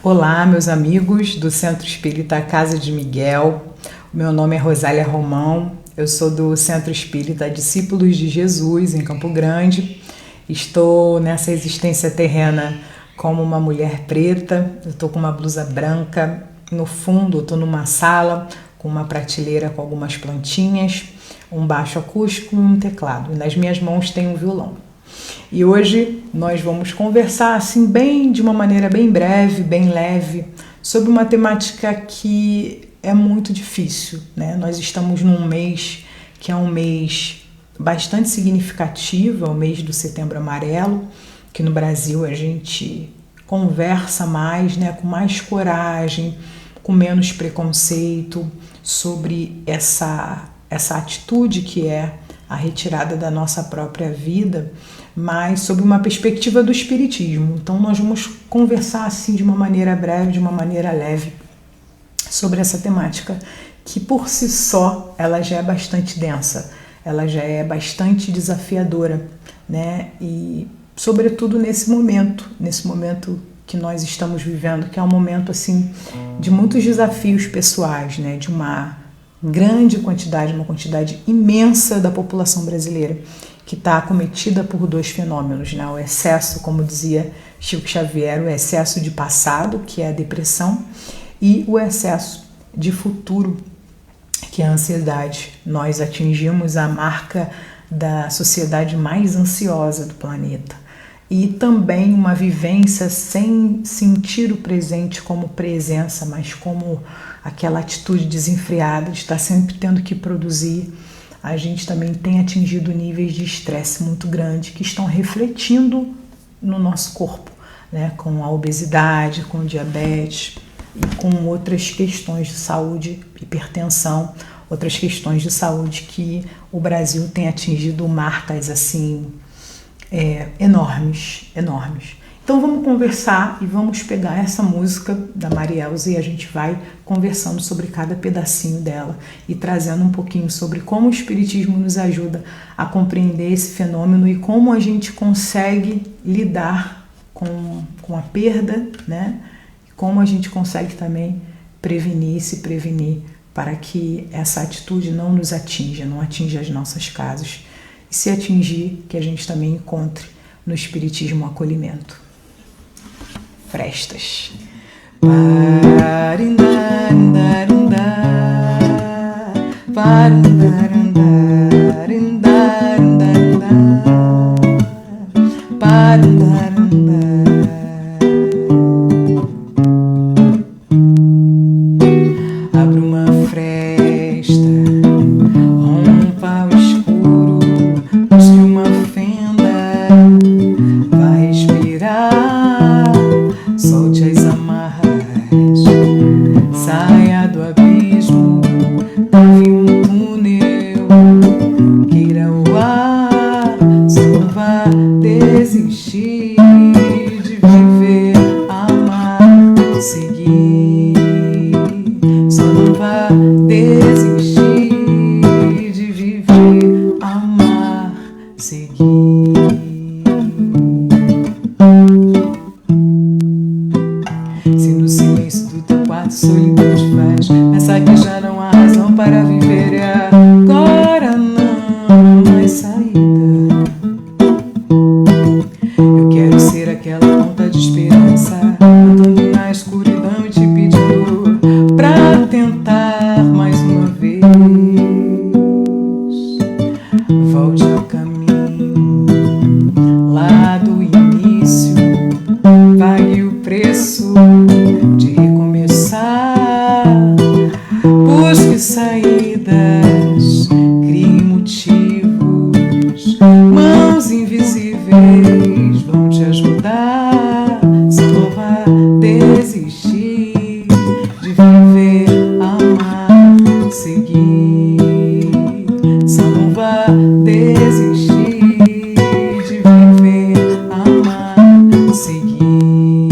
Olá, meus amigos do Centro Espírita Casa de Miguel. Meu nome é Rosália Romão, eu sou do Centro Espírita Discípulos de Jesus, em Campo Grande. Estou nessa existência terrena como uma mulher preta, eu estou com uma blusa branca. No fundo, eu estou numa sala com uma prateleira com algumas plantinhas, um baixo acústico e um teclado. E nas minhas mãos tem um violão. E hoje nós vamos conversar assim de uma maneira bem breve, bem leve, sobre uma temática que é muito difícil, né? Nós estamos num mês que é um mês bastante significativo, é o mês do Setembro Amarelo, que no Brasil a gente conversa mais, né, com mais coragem, com menos preconceito sobre essa atitude que é a retirada da nossa própria vida, mas sob uma perspectiva do Espiritismo. Então nós vamos conversar assim de uma maneira breve, de uma maneira leve, sobre essa temática que por si só ela já é bastante densa, ela já é bastante desafiadora, né? E sobretudo nesse momento que nós estamos vivendo, que é um momento assim de muitos desafios pessoais, né? De uma grande quantidade, uma quantidade imensa da população brasileira que está acometida por dois fenômenos, né? O excesso, como dizia Chico Xavier, o excesso de passado, que é a depressão, e o excesso de futuro, que é a ansiedade. Nós atingimos a marca da sociedade mais ansiosa do planeta. E também uma vivência sem sentir o presente como presença, mas como aquela atitude desenfreada de estar sempre tendo que produzir. A gente também tem atingido níveis de estresse muito grandes que estão refletindo no nosso corpo, né? Com a obesidade, com o diabetes e com outras questões de saúde, hipertensão, outras questões de saúde que o Brasil tem atingido marcas assim enormes. Então vamos conversar e vamos pegar essa música da Marielza e a gente vai conversando sobre cada pedacinho dela e trazendo um pouquinho sobre como o Espiritismo nos ajuda a compreender esse fenômeno e como a gente consegue lidar com a perda, né? E como a gente consegue também se prevenir para que essa atitude não nos atinja, não atinja as nossas casas. E se atingir, que a gente também encontre no Espiritismo um acolhimento. Frestas. Abre uma fresta, rompa o escuro, busque uma fenda, vai respirar, solte as amarras, saia do abismo, cave um túnel, queira o ar, só não vá desistir de viver, amar, seguir. Só não vá desistir de viver, amar, seguir. Se no silêncio do teu quarto solidão te faz pensar que já não há razão para viver, e agora não há mais saída. Eu quero ser aquela ponta de esperança, andando na escuridão e te pedindo pra tentar mais uma vez. Volte ao caminho lá do início, pague o preço de recomeçar. Busque saídas, crie motivos, mãos invisíveis vão te ajudar. Só não vá desistir de viver, amar, seguir. Só não vá desistir de viver, amar, seguir.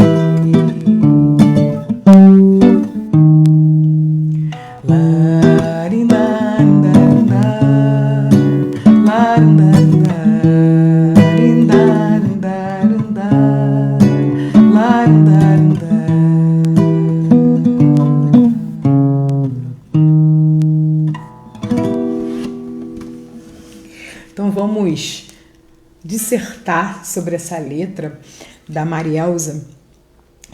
vamos dissertar sobre essa letra da Marielza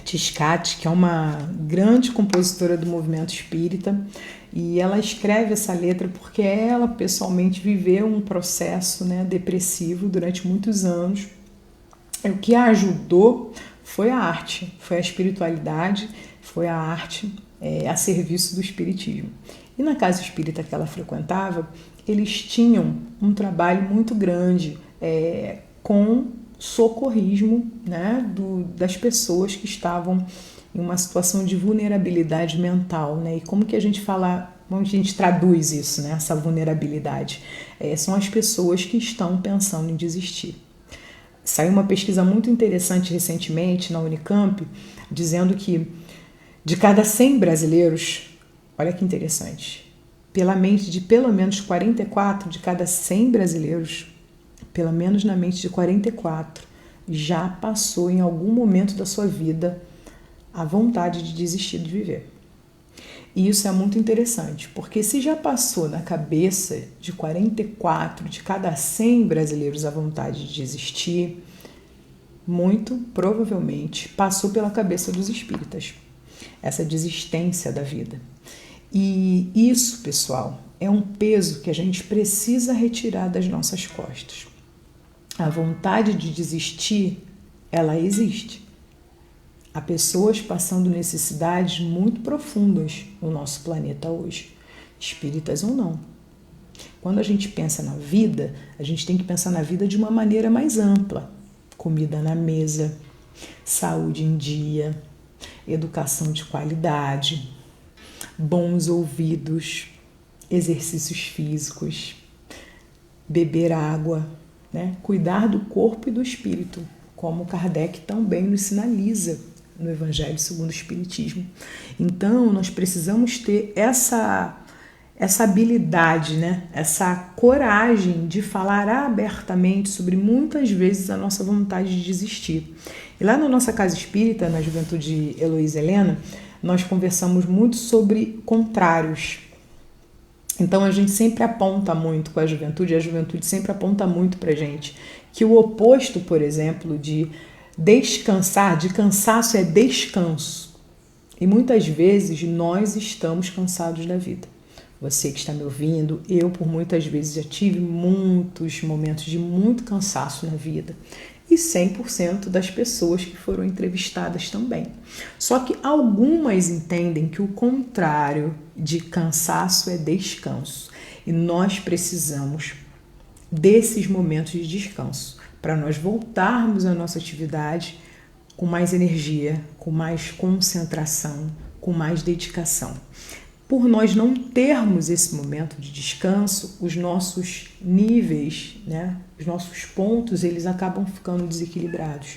Tiscati, que é uma grande compositora do movimento espírita, e ela escreve essa letra porque ela pessoalmente viveu um processo, né, depressivo durante muitos anos. O que a ajudou foi a arte, foi a espiritualidade, foi a arte a serviço do espiritismo. E na casa espírita que ela frequentava, eles tinham um trabalho muito grande com socorrismo, né, das pessoas que estavam em uma situação de vulnerabilidade mental, né? E como que a gente fala, como a gente traduz isso, né? Essa vulnerabilidade? São as pessoas que estão pensando em desistir. Saiu uma pesquisa muito interessante recentemente na Unicamp, dizendo que de cada 100 brasileiros, olha que interessante, pela mente de pelo menos 44 de cada 100 brasileiros, pelo menos na mente de 44, já passou em algum momento da sua vida a vontade de desistir de viver. E isso é muito interessante, porque se já passou na cabeça de 44 de cada 100 brasileiros a vontade de desistir, muito provavelmente passou pela cabeça dos espíritas, essa desistência da vida. E isso, pessoal, é um peso que a gente precisa retirar das nossas costas. A vontade de desistir, ela existe. Há pessoas passando necessidades muito profundas no nosso planeta hoje, espíritas ou não. Quando a gente pensa na vida, a gente tem que pensar na vida de uma maneira mais ampla. Comida na mesa, saúde em dia, educação de qualidade, bons ouvidos, exercícios físicos, beber água, né? Cuidar do corpo e do espírito, como Kardec também nos sinaliza no Evangelho segundo o Espiritismo. Então, nós precisamos ter essa habilidade, né? Essa coragem de falar abertamente sobre muitas vezes a nossa vontade de desistir. E lá na nossa casa espírita, na Juventude Heloísa Helena, nós conversamos muito sobre contrários. Então a gente sempre aponta muito com a juventude sempre aponta muito pra gente que o oposto, por exemplo, de descansar, de cansaço é descanso. E muitas vezes nós estamos cansados da vida. Você que está me ouvindo, eu por muitas vezes já tive muitos momentos de muito cansaço na vida. E 100% das pessoas que foram entrevistadas também. Só que algumas entendem que o contrário de cansaço é descanso. E nós precisamos desses momentos de descanso para nós voltarmos à nossa atividade com mais energia, com mais concentração, com mais dedicação. Por nós não termos esse momento de descanso, os nossos níveis, né, os nossos pontos, eles acabam ficando desequilibrados.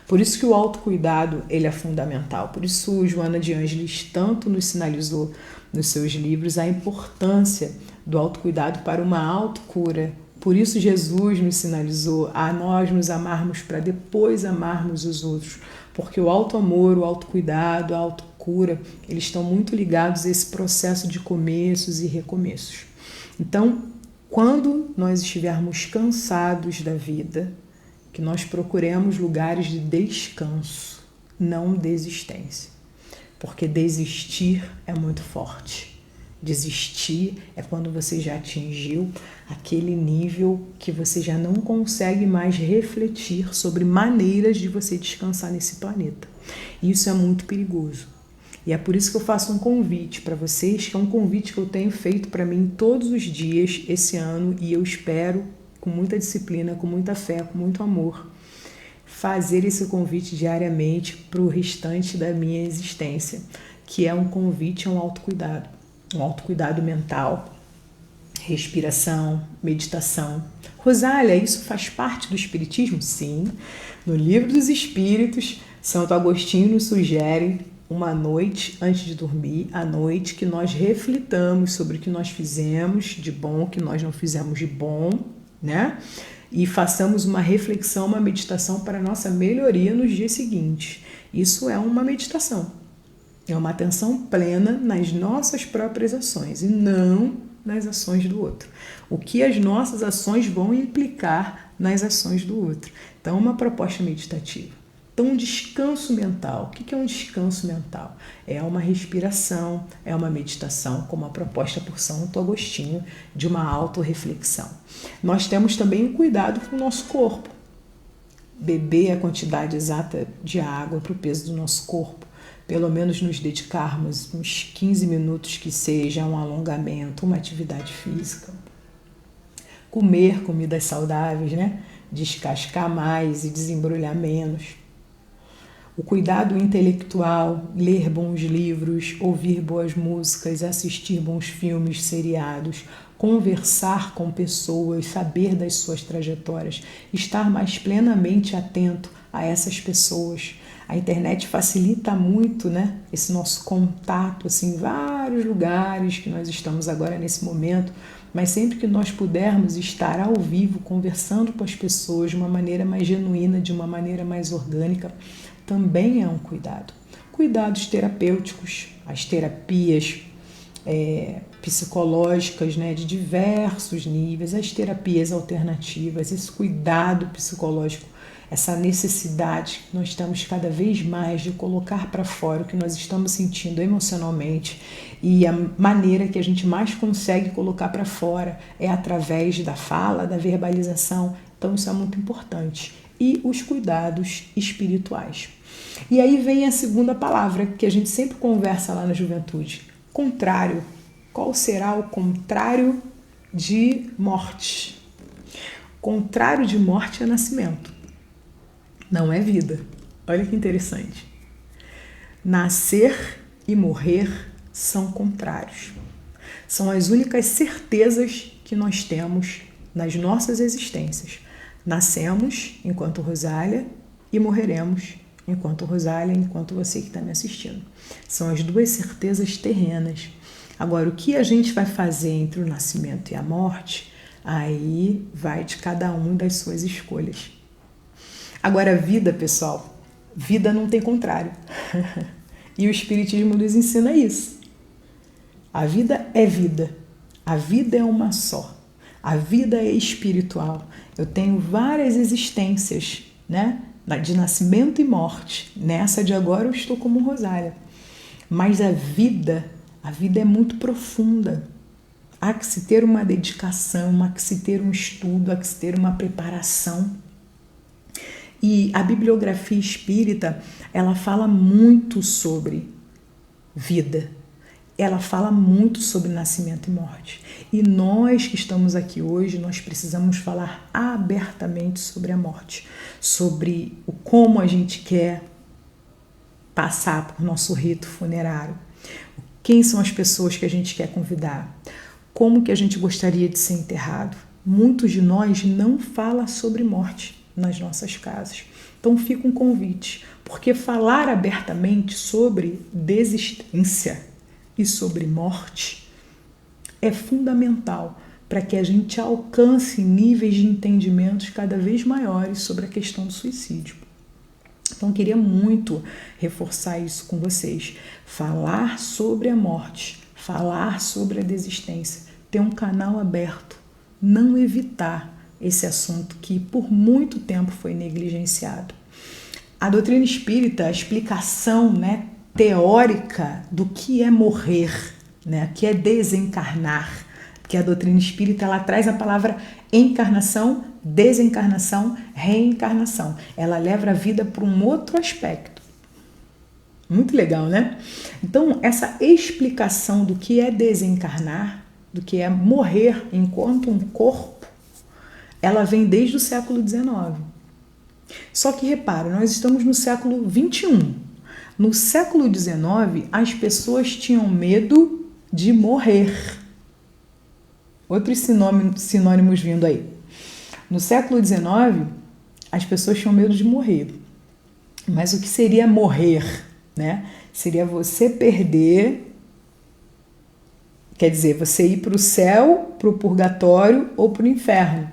Por isso que o autocuidado, ele é fundamental. Por isso Joana de Ângeles tanto nos sinalizou nos seus livros a importância do autocuidado para uma autocura. Por isso Jesus nos sinalizou a nós nos amarmos para depois amarmos os outros. Porque o autoamor, o autocuidado, a autocura, eles estão muito ligados a esse processo de começos e recomeços. Então, quando nós estivermos cansados da vida, que nós procuremos lugares de descanso, não desistência. Porque desistir é muito forte. Desistir é quando você já atingiu aquele nível que você já não consegue mais refletir sobre maneiras de você descansar nesse planeta. E isso é muito perigoso. E é por isso que eu faço um convite para vocês, que é um convite que eu tenho feito para mim todos os dias esse ano, e eu espero, com muita disciplina, com muita fé, com muito amor, fazer esse convite diariamente para o restante da minha existência, que é um convite a um autocuidado mental, respiração, meditação. Rosália, isso faz parte do Espiritismo? Sim. No Livro dos Espíritos, Santo Agostinho nos sugere uma noite antes de dormir, a noite que nós reflitamos sobre o que nós fizemos de bom, o que nós não fizemos de bom, né? E façamos uma reflexão, uma meditação para a nossa melhoria nos dias seguintes. Isso é uma meditação. É uma atenção plena nas nossas próprias ações e não nas ações do outro. O que as nossas ações vão implicar nas ações do outro. Então, uma proposta meditativa. Então, um descanso mental. O que é um descanso mental? É uma respiração, é uma meditação, como a proposta por Santo Agostinho, de uma autorreflexão. Nós temos também o cuidado com o nosso corpo. Beber a quantidade exata de água para o peso do nosso corpo. Pelo menos nos dedicarmos uns 15 minutos que seja a um alongamento, uma atividade física. Comer comidas saudáveis, né? Descascar mais e desembrulhar menos. O cuidado intelectual, ler bons livros, ouvir boas músicas, assistir bons filmes, seriados, conversar com pessoas, saber das suas trajetórias, estar mais plenamente atento a essas pessoas. A internet facilita muito, né, esse nosso contato assim, em vários lugares que nós estamos agora nesse momento, mas sempre que nós pudermos estar ao vivo, conversando com as pessoas de uma maneira mais genuína, de uma maneira mais orgânica, também é um cuidado. Cuidados terapêuticos, as terapias psicológicas, né, de diversos níveis, as terapias alternativas, esse cuidado psicológico, essa necessidade que nós temos cada vez mais de colocar para fora o que nós estamos sentindo emocionalmente, e a maneira que a gente mais consegue colocar para fora é através da fala, da verbalização. Então isso é muito importante. E os cuidados espirituais. E aí vem a segunda palavra que a gente sempre conversa lá na juventude. Contrário. Qual será o contrário de morte? Contrário de morte é nascimento. Não é vida. Olha que interessante. Nascer e morrer são contrários. São as únicas certezas que nós temos nas nossas existências. Nascemos enquanto Rosália e morreremos enquanto Rosália, enquanto você que está me assistindo. São as duas certezas terrenas. Agora, o que a gente vai fazer entre o nascimento e a morte, aí vai de cada um das suas escolhas. Agora, a vida, pessoal, vida não tem contrário. E o Espiritismo nos ensina isso. A vida é vida. A vida é uma só. A vida é espiritual. Eu tenho várias existências, né? De nascimento e morte. Nessa de agora eu estou como Rosália. Mas a vida é muito profunda. Há que se ter uma dedicação, há que se ter um estudo, há que se ter uma preparação. E a bibliografia espírita, ela fala muito sobre vida. Ela fala muito sobre nascimento e morte. E nós que estamos aqui hoje, nós precisamos falar abertamente sobre a morte, sobre o como a gente quer passar por nosso rito funerário, quem são as pessoas que a gente quer convidar, como que a gente gostaria de ser enterrado. Muitos de nós não falam sobre morte nas nossas casas. Então fica um convite, porque falar abertamente sobre desistência e sobre morte é fundamental para que a gente alcance níveis de entendimentos cada vez maiores sobre a questão do suicídio. Então, eu queria muito reforçar isso com vocês. Falar sobre a morte, falar sobre a desistência, ter um canal aberto, não evitar esse assunto que por muito tempo foi negligenciado. A doutrina espírita, a explicação, né, teórica do que é morrer, né, que é desencarnar, porque a doutrina espírita ela traz a palavra encarnação, desencarnação, reencarnação. Ela leva a vida para um outro aspecto. Muito legal, né? Então, essa explicação do que é desencarnar, do que é morrer enquanto um corpo, ela vem desde o século XIX. Só que, repara, nós estamos no século XXI. No século XIX, as pessoas tinham medo de morrer. Outros sinônimos vindo aí. No século XIX, as pessoas tinham medo de morrer. Mas o que seria morrer, né? Seria você perder, quer dizer, você ir para o céu, para o purgatório ou para o inferno.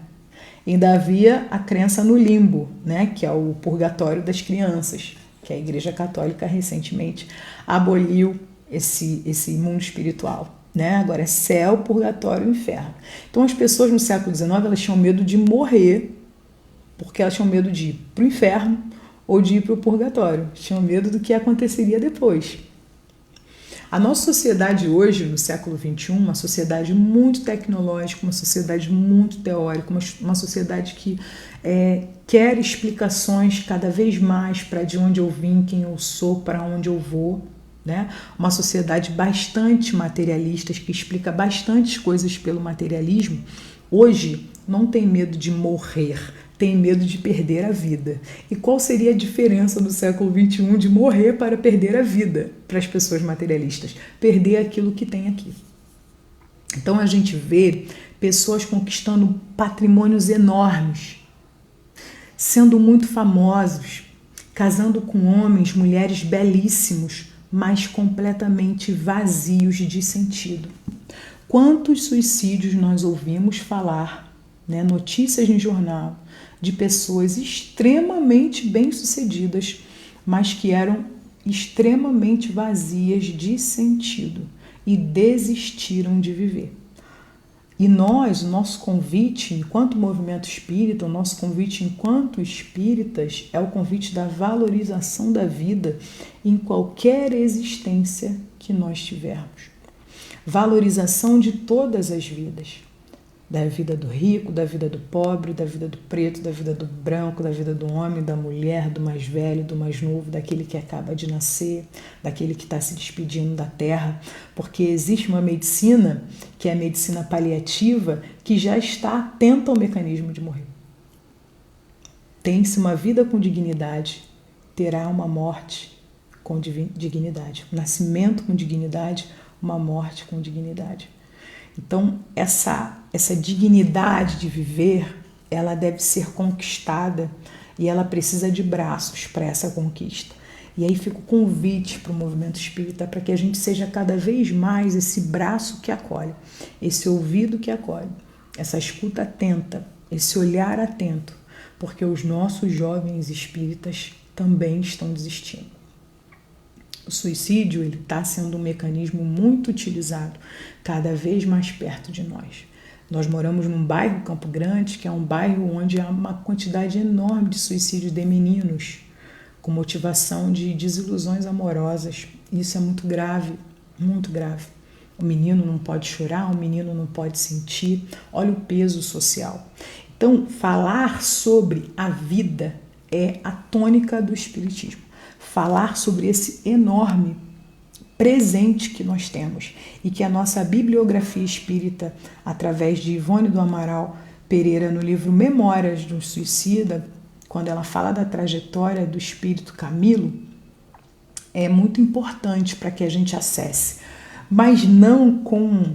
Ainda havia a crença no limbo, né? Que é o purgatório das crianças, que a Igreja Católica recentemente aboliu esse mundo espiritual. né? Agora é céu, purgatório e inferno. Então as pessoas no século XIX elas tinham medo de morrer, porque elas tinham medo de ir para o inferno ou de ir para o purgatório. Tinham medo do que aconteceria depois. A nossa sociedade hoje, no século XXI, uma sociedade muito tecnológica, uma sociedade muito teórica, uma sociedade que quer explicações cada vez mais para de onde eu vim, quem eu sou, para onde eu vou, né? Uma sociedade bastante materialista, que explica bastantes coisas pelo materialismo. Hoje não tem medo de morrer, tem medo de perder a vida. E qual seria a diferença no século XXI de morrer para perder a vida para as pessoas materialistas? Perder aquilo que tem aqui. Então a gente vê pessoas conquistando patrimônios enormes, sendo muito famosos, casando com homens, mulheres belíssimos, mas completamente vazios de sentido. Quantos suicídios nós ouvimos falar, né, notícias no jornal, de pessoas extremamente bem-sucedidas, mas que eram extremamente vazias de sentido e desistiram de viver. E nós, o nosso convite enquanto movimento espírita, o nosso convite enquanto espíritas é o convite da valorização da vida em qualquer existência que nós tivermos. Valorização de todas as vidas. Da vida do rico, da vida do pobre, da vida do preto, da vida do branco, da vida do homem, da mulher, do mais velho, do mais novo, daquele que acaba de nascer, daquele que está se despedindo da terra, porque existe uma medicina, que é a medicina paliativa, que já está atenta ao mecanismo de morrer. Tem-se uma vida com dignidade, terá uma morte com dignidade, um nascimento com dignidade, uma morte com dignidade. Então, essa dignidade de viver, ela deve ser conquistada e ela precisa de braços para essa conquista. E aí fica o convite para o movimento espírita para que a gente seja cada vez mais esse braço que acolhe, esse ouvido que acolhe, essa escuta atenta, esse olhar atento, porque os nossos jovens espíritas também estão desistindo. O suicídio ele está sendo um mecanismo muito utilizado, cada vez mais perto de nós. Nós moramos num bairro, Campo Grande, que é um bairro onde há uma quantidade enorme de suicídios de meninos, com motivação de desilusões amorosas. Isso é muito grave, muito grave. O menino não pode chorar, o menino não pode sentir. Olha o peso social. Então, falar sobre a vida é a tônica do espiritismo. Falar sobre esse enorme presente que nós temos e que a nossa bibliografia espírita, através de Ivone do Amaral Pereira, no livro Memórias do Suicida, quando ela fala da trajetória do espírito Camilo, é muito importante para que a gente acesse, mas não com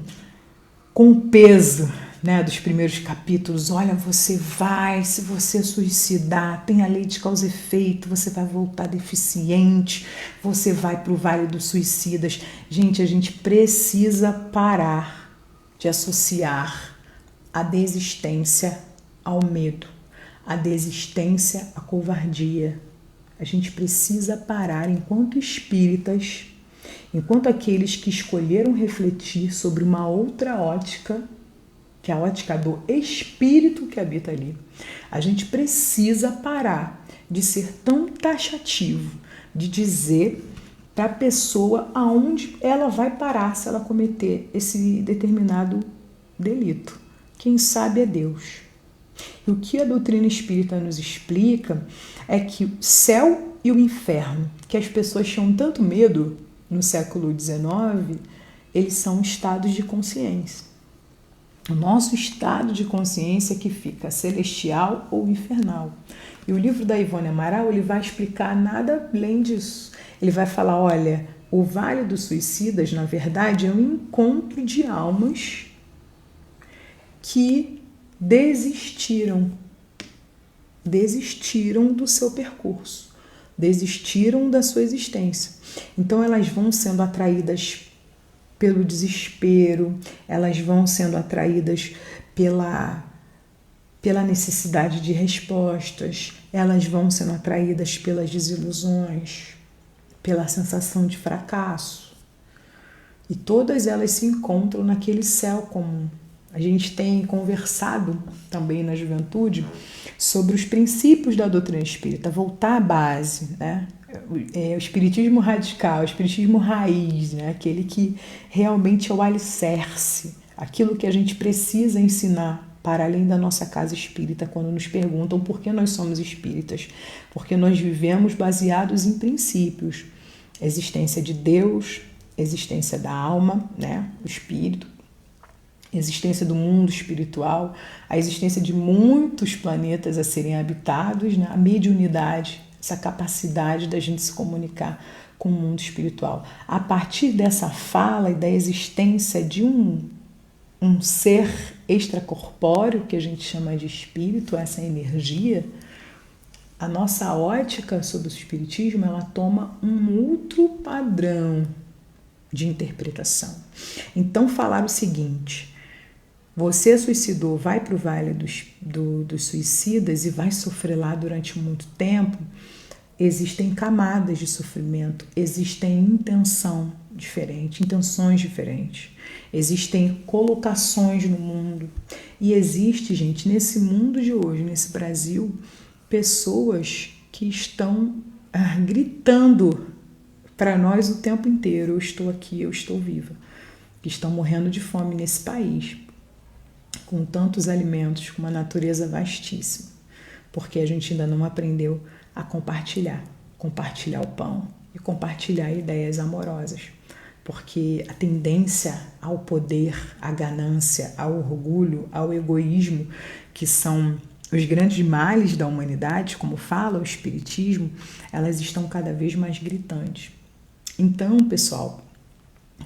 o peso, né, dos primeiros capítulos. Olha, você vai, se você suicidar, tem a lei de causa e efeito, você vai voltar deficiente, você vai para o Vale dos Suicidas. Gente, a gente precisa parar de associar a desistência ao medo, a desistência à covardia. A gente precisa parar enquanto espíritas, enquanto aqueles que escolheram refletir sobre uma outra ótica, que é a ótica do espírito que habita ali. A gente precisa parar de ser tão taxativo, de dizer para a pessoa aonde ela vai parar se ela cometer esse determinado delito. Quem sabe é Deus. E o que a doutrina espírita nos explica é que o céu e o inferno, que as pessoas tinham tanto medo no século XIX, eles são estados de consciência. O nosso estado de consciência que fica celestial ou infernal. E o livro da Ivone Amaral, ele vai explicar nada além disso. Ele vai falar, olha, o Vale dos Suicidas, na verdade, é um encontro de almas que desistiram do seu percurso, desistiram da sua existência. Então elas vão sendo atraídas pelo desespero, elas vão sendo atraídas pela necessidade de respostas, elas vão sendo atraídas pelas desilusões, pela sensação de fracasso. E todas elas se encontram naquele céu comum. A gente tem conversado também na juventude sobre os princípios da doutrina espírita, voltar à base, né? O espiritismo radical, o espiritismo raiz, né? Aquele que realmente é o alicerce, aquilo que a gente precisa ensinar para além da nossa casa espírita, quando nos perguntam por que nós somos espíritas. Porque nós vivemos baseados em princípios. Existência de Deus, existência da alma, né? O espírito, existência do mundo espiritual, a existência de muitos planetas a serem habitados, né? A mediunidade, essa capacidade da gente se comunicar com o mundo espiritual. A partir dessa fala e da existência de um ser extracorpóreo, que a gente chama de espírito, essa energia, a nossa ótica sobre o espiritismo, ela toma um outro padrão de interpretação. Então, falar o seguinte: você suicidou, vai para o vale dos suicidas e vai sofrer lá durante muito tempo. Existem camadas de sofrimento, existem intenções diferentes, existem colocações no mundo. E existe, gente, nesse mundo de hoje, nesse Brasil, pessoas que estão gritando para nós o tempo inteiro: eu estou aqui, eu estou viva. Que estão morrendo de fome nesse país, com tantos alimentos, com uma natureza vastíssima, porque a gente ainda não aprendeu a compartilhar o pão e compartilhar ideias amorosas, porque a tendência ao poder, à ganância, ao orgulho, ao egoísmo, que são os grandes males da humanidade, como fala o Espiritismo, elas estão cada vez mais gritantes. Então, pessoal,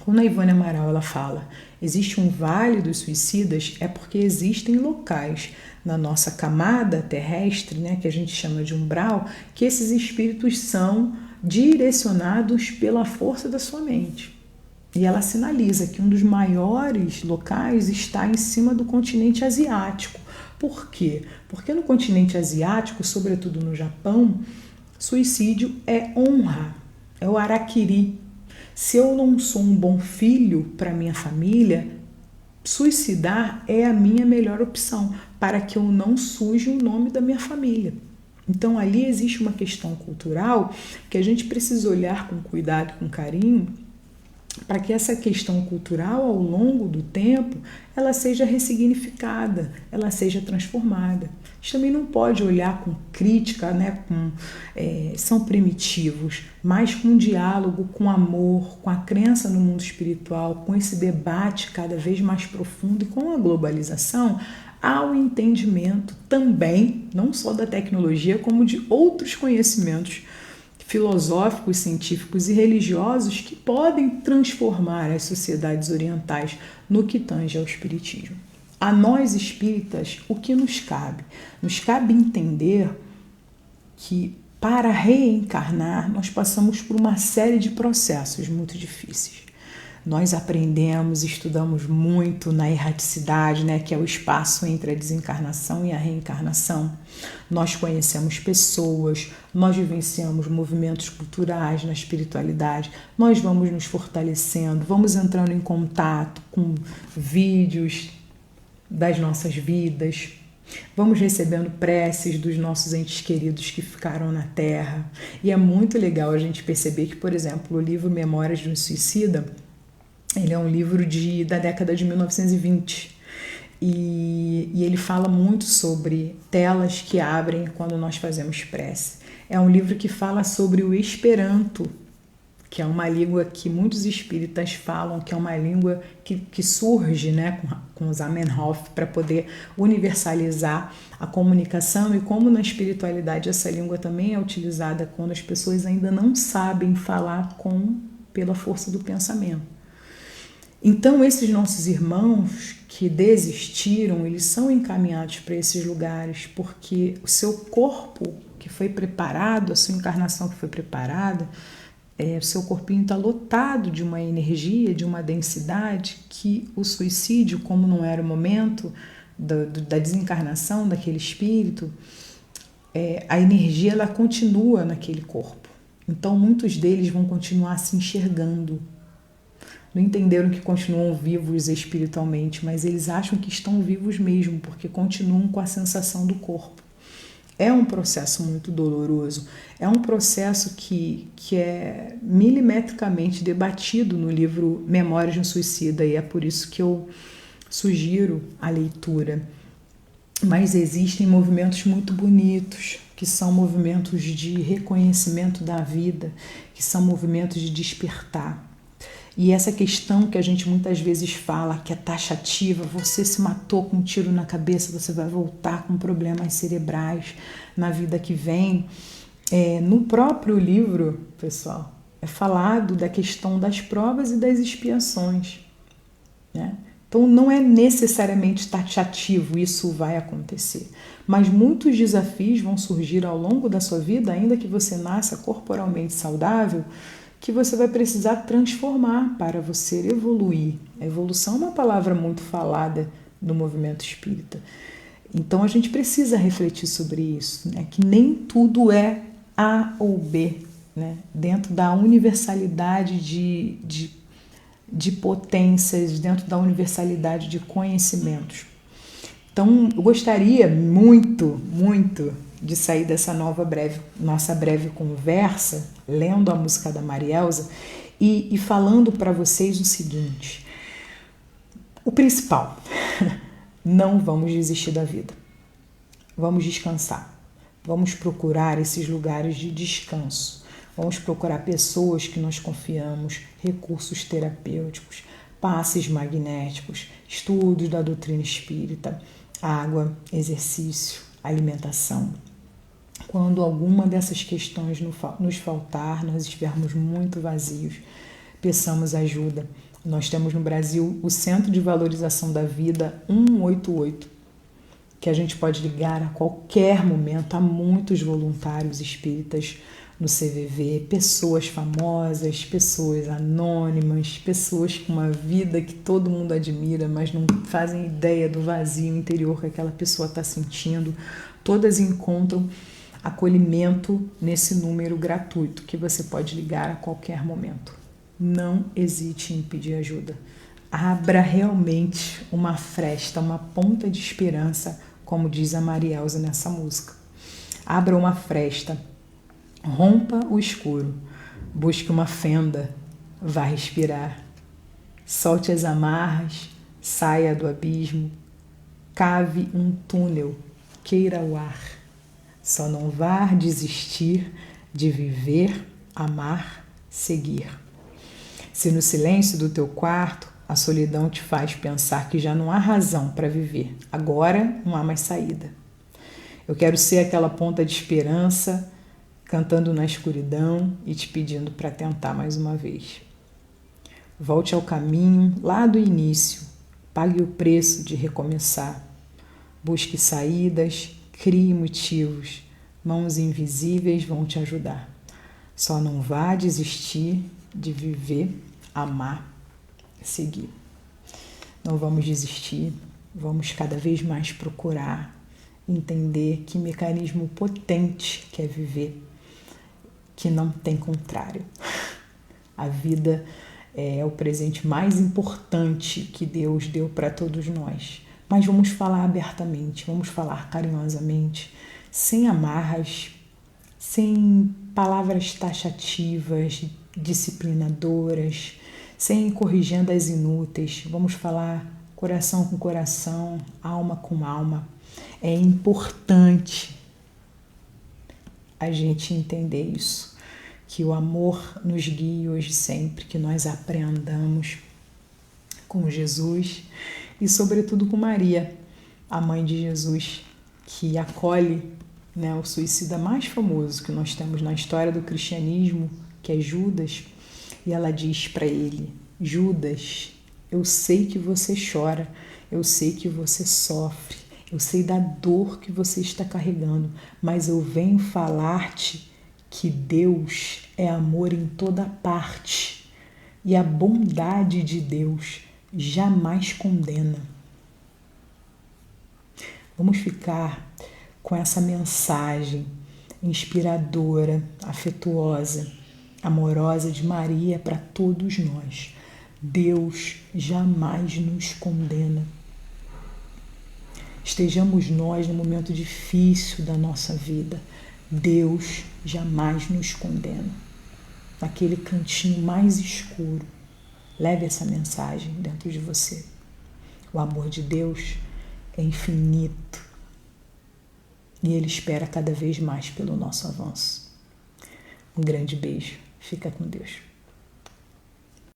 quando a Ivone Amaral ela fala existe um vale dos suicidas, é porque existem locais na nossa camada terrestre, né, que a gente chama de umbral, que esses espíritos são direcionados pela força da sua mente. E ela sinaliza que um dos maiores locais está em cima do continente asiático. Por quê? Porque no continente asiático, sobretudo no Japão, suicídio é honra, é o harakiri. Se eu não sou um bom filho para minha família, suicidar é a minha melhor opção, para que eu não suje o nome da minha família. Então ali existe uma questão cultural que a gente precisa olhar com cuidado, com carinho, para que essa questão cultural, ao longo do tempo, ela seja ressignificada, ela seja transformada. A gente também não pode olhar com crítica, né, são primitivos, mas com diálogo, com amor, com a crença no mundo espiritual, com esse debate cada vez mais profundo e com a globalização, ao entendimento também, não só da tecnologia, como de outros conhecimentos filosóficos, científicos e religiosos que podem transformar as sociedades orientais no que tange ao espiritismo. A nós espíritas, o que nos cabe? Nos cabe entender que para reencarnar nós passamos por uma série de processos muito difíceis. Nós aprendemos, estudamos muito na erraticidade, né, que é o espaço entre a desencarnação e a reencarnação. Nós conhecemos pessoas, nós vivenciamos movimentos culturais na espiritualidade, nós vamos nos fortalecendo, vamos entrando em contato com vídeos das nossas vidas, vamos recebendo preces dos nossos entes queridos que ficaram na Terra. E é muito legal a gente perceber que, por exemplo, o livro Memórias de um Suicida, ele é um livro da década de 1920 e ele fala muito sobre telas que abrem quando nós fazemos prece. É um livro que fala sobre o Esperanto, que é uma língua que muitos espíritas falam, que é uma língua que surge, né, com Zamenhof para poder universalizar a comunicação, e como na espiritualidade essa língua também é utilizada quando as pessoas ainda não sabem falar pela força do pensamento. Então, esses nossos irmãos que desistiram, eles são encaminhados para esses lugares porque o seu corpo que foi preparado, a sua encarnação que foi preparada, o seu corpinho está lotado de uma energia, de uma densidade que o suicídio, como não era o momento da desencarnação daquele espírito, a energia ela continua naquele corpo. Então, muitos deles vão continuar se enxergando. não entenderam que continuam vivos espiritualmente, mas eles acham que estão vivos mesmo, porque continuam com a sensação do corpo. É um processo muito doloroso, é um processo que é milimetricamente debatido no livro Memórias de um Suicida, e é por isso que eu sugiro a leitura. Mas existem movimentos muito bonitos, que são movimentos de reconhecimento da vida, que são movimentos de despertar. E essa questão que a gente muitas vezes fala, que é taxativa, você se matou com um tiro na cabeça, você vai voltar com problemas cerebrais na vida que vem. No próprio livro, pessoal, é falado da questão das provas e das expiações, né? Então não é necessariamente taxativo, isso vai acontecer. Mas muitos desafios vão surgir ao longo da sua vida, ainda que você nasça corporalmente saudável, que você vai precisar transformar para você evoluir. A evolução é uma palavra muito falada no movimento espírita. Então a gente precisa refletir sobre isso, né? Que nem tudo é A ou B, né? Dentro da universalidade de potências, dentro da universalidade de conhecimentos. Então eu gostaria muito de sair dessa nossa breve conversa, lendo a música da Marielza e falando para vocês o seguinte: o principal, não vamos desistir da vida, vamos descansar, vamos procurar esses lugares de descanso, vamos procurar pessoas que nós confiamos, recursos terapêuticos, passes magnéticos, estudos da doutrina espírita, água, exercício, alimentação. Quando alguma dessas questões nos faltar, nós estivermos muito vazios, peçamos ajuda. Nós temos no Brasil o Centro de Valorização da Vida 188, que a gente pode ligar a qualquer momento. Há muitos voluntários espíritas no CVV, pessoas famosas, pessoas anônimas, pessoas com uma vida que todo mundo admira, mas não fazem ideia do vazio interior que aquela pessoa está sentindo. Todas encontram acolhimento nesse número gratuito que você pode ligar a qualquer momento. Não hesite em pedir ajuda. Abra realmente uma fresta, uma ponta de esperança, como diz a Marielza nessa música. Abra uma fresta, rompa o escuro, busque uma fenda, vá respirar. Solte as amarras, saia do abismo, cave um túnel, queira o ar. Só não vá desistir de viver, amar, seguir. Se no silêncio do teu quarto a solidão te faz pensar que já não há razão para viver, agora não há mais saída. Eu quero ser aquela ponta de esperança, cantando na escuridão e te pedindo para tentar mais uma vez. Volte ao caminho lá do início, pague o preço de recomeçar. Busque saídas, crie motivos, mãos invisíveis vão te ajudar. Só não vá desistir de viver, amar, seguir. Não vamos desistir, vamos cada vez mais procurar entender que mecanismo potente que é viver, que não tem contrário. A vida é o presente mais importante que Deus deu para todos nós. Mas vamos falar abertamente, vamos falar carinhosamente, sem amarras, sem palavras taxativas, disciplinadoras, sem corrigendas inúteis. Vamos falar coração com coração, alma com alma. É importante a gente entender isso, que o amor nos guie hoje sempre, que nós aprendamos com Jesus e sobretudo com Maria, a mãe de Jesus, que acolhe, né, o suicida mais famoso que nós temos na história do cristianismo, que é Judas, e ela diz para ele: Judas, eu sei que você chora, eu sei que você sofre, eu sei da dor que você está carregando, mas eu venho falar-te que Deus é amor em toda parte e a bondade de Deus jamais condena. Vamos ficar com essa mensagem inspiradora, afetuosa, amorosa de Maria para todos nós. Deus jamais nos condena. Estejamos nós no momento difícil da nossa vida, Deus jamais nos condena. Naquele cantinho mais escuro, leve essa mensagem dentro de você. O amor de Deus é infinito e Ele espera cada vez mais pelo nosso avanço. Um grande beijo. Fica com Deus.